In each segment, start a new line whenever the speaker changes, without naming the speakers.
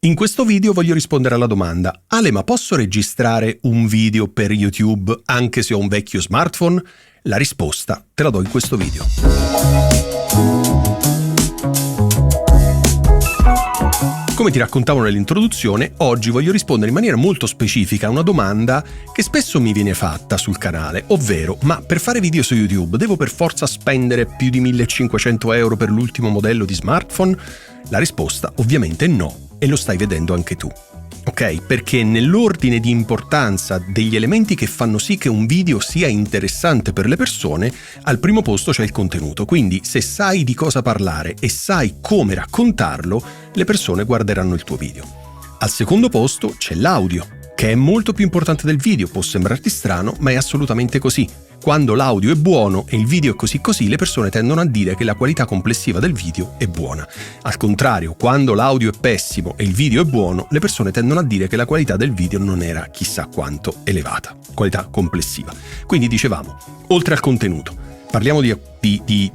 In questo video voglio rispondere alla domanda: Ale, ma posso registrare un video per YouTube anche se ho un vecchio smartphone? La risposta te la do in questo video. Come ti raccontavo nell'introduzione, oggi voglio rispondere in maniera molto specifica a una domanda che spesso mi viene fatta sul canale, ovvero: ma per fare video su YouTube devo per forza spendere più di 1.500 euro per l'ultimo modello di smartphone? La risposta ovviamente è no, e lo stai vedendo anche tu. Ok? Perché nell'ordine di importanza degli elementi che fanno sì che un video sia interessante per le persone, al primo posto c'è il contenuto. Quindi se sai di cosa parlare e sai come raccontarlo, le persone guarderanno il tuo video. Al secondo posto c'è l'audio, che è molto più importante del video. Può sembrarti strano, ma è assolutamente così. Quando l'audio è buono e il video è così, le persone tendono a dire che la qualità complessiva del video è buona. Al contrario, quando l'audio è pessimo e il video è buono, le persone tendono a dire che la qualità del video non era chissà quanto elevata. Qualità complessiva. Quindi dicevamo, oltre al contenuto, parliamo di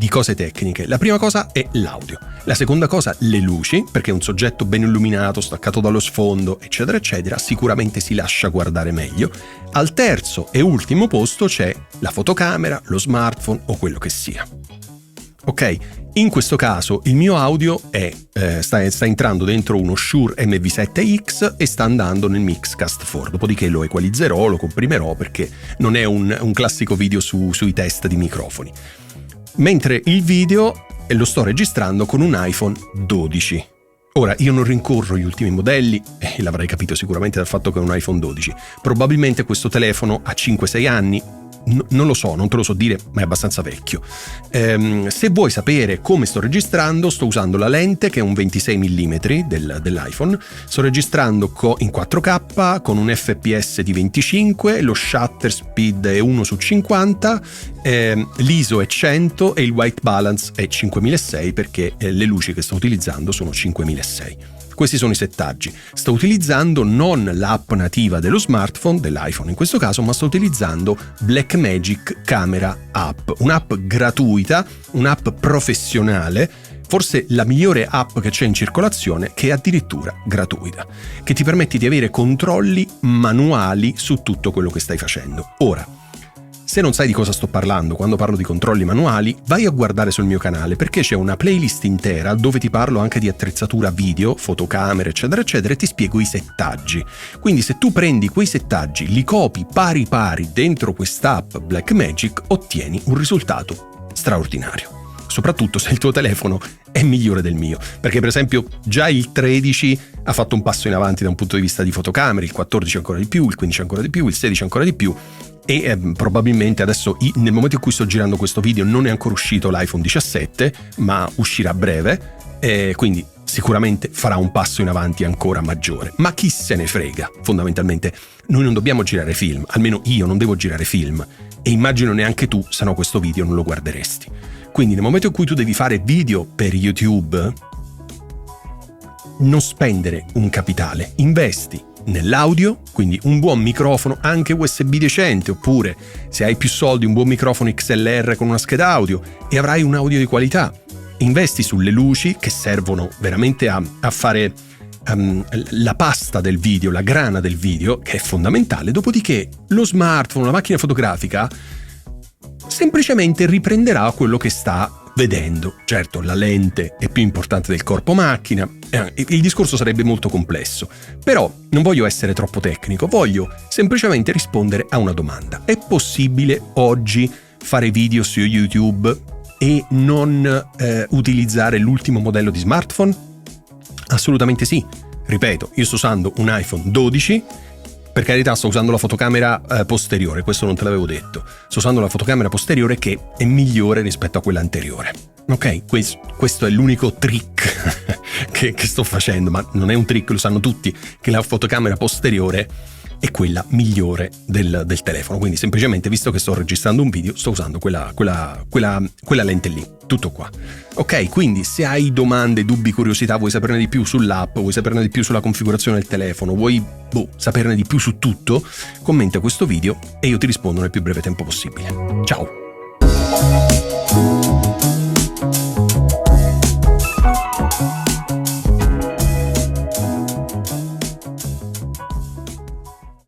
cose tecniche. La prima cosa è l'audio. La seconda cosa, le luci, perché un soggetto ben illuminato, staccato dallo sfondo, eccetera, eccetera, sicuramente si lascia guardare meglio. Al terzo e ultimo posto c'è la fotocamera, lo smartphone o quello che sia. Ok? In questo caso il mio audio sta entrando dentro uno Shure MV7X e sta andando nel Mixcast 4, dopodiché lo equalizzerò, lo comprimerò, perché non è un classico video sui test di microfoni. Mentre il video lo sto registrando con un iPhone 12. Ora, io non rincorro gli ultimi modelli, e l'avrai capito sicuramente dal fatto che è un iPhone 12. Probabilmente questo telefono ha 5-6 anni, non lo so, non te lo so dire, ma è abbastanza vecchio. Se vuoi sapere come sto registrando, sto usando la lente che è un 26 mm dell'iPhone, sto registrando in 4K con un FPS di 25, lo shutter speed è 1/50, l'ISO è 100 e il white balance è 5600 perché le luci che sto utilizzando sono 5600. Questi sono i settaggi. Sto utilizzando non l'app nativa dello smartphone, dell'iPhone in questo caso, ma sto utilizzando Blackmagic Camera App, un'app gratuita, un'app professionale, forse la migliore app che c'è in circolazione, che è addirittura gratuita, che ti permette di avere controlli manuali su tutto quello che stai facendo. Ora, se non sai di cosa sto parlando quando parlo di controlli manuali, vai a guardare sul mio canale, perché c'è una playlist intera dove ti parlo anche di attrezzatura video, fotocamere, eccetera, eccetera, e ti spiego i settaggi. Quindi se tu prendi quei settaggi, li copi pari pari dentro quest'app Blackmagic, ottieni un risultato straordinario. Soprattutto se il tuo telefono è migliore del mio, perché per esempio già il 13 ha fatto un passo in avanti da un punto di vista di fotocamere, il 14 ancora di più, il 15 ancora di più, il 16 ancora di più, e probabilmente adesso, nel momento in cui sto girando questo video, non è ancora uscito l'iPhone 17, ma uscirà a breve, quindi sicuramente farà un passo in avanti ancora maggiore. Ma chi se ne frega? Fondamentalmente noi non dobbiamo girare film, almeno io non devo girare film, e immagino neanche tu, se no questo video non lo guarderesti. Quindi nel momento in cui tu devi fare video per YouTube, non spendere un capitale, investi nell'audio, quindi un buon microfono anche USB decente, oppure se hai più soldi un buon microfono XLR con una scheda audio, e avrai un audio di qualità. Investi sulle luci, che servono veramente a fare la pasta del video, la grana del video, che è fondamentale. Dopodiché lo smartphone, la macchina fotografica semplicemente riprenderà quello che sta vedendo. Certo, la lente è più importante del corpo macchina, il discorso sarebbe molto complesso, però non voglio essere troppo tecnico, voglio semplicemente rispondere a una domanda. È possibile oggi fare video su YouTube e non utilizzare l'ultimo modello di smartphone? Assolutamente sì. Ripeto, io sto usando un iPhone 12, per carità sto usando la fotocamera posteriore, questo non te l'avevo detto. Sto usando la fotocamera posteriore che è migliore rispetto a quella anteriore. Ok, questo è l'unico trick che sto facendo, ma non è un trick, lo sanno tutti, che la fotocamera posteriore è quella migliore del telefono. Quindi semplicemente, visto che sto registrando un video, sto usando quella lente lì. Tutto qua. Ok, quindi se hai domande, dubbi, curiosità, vuoi saperne di più sull'app, vuoi saperne di più sulla configurazione del telefono, vuoi saperne di più su tutto, commenta questo video e io ti rispondo nel più breve tempo possibile. Ciao!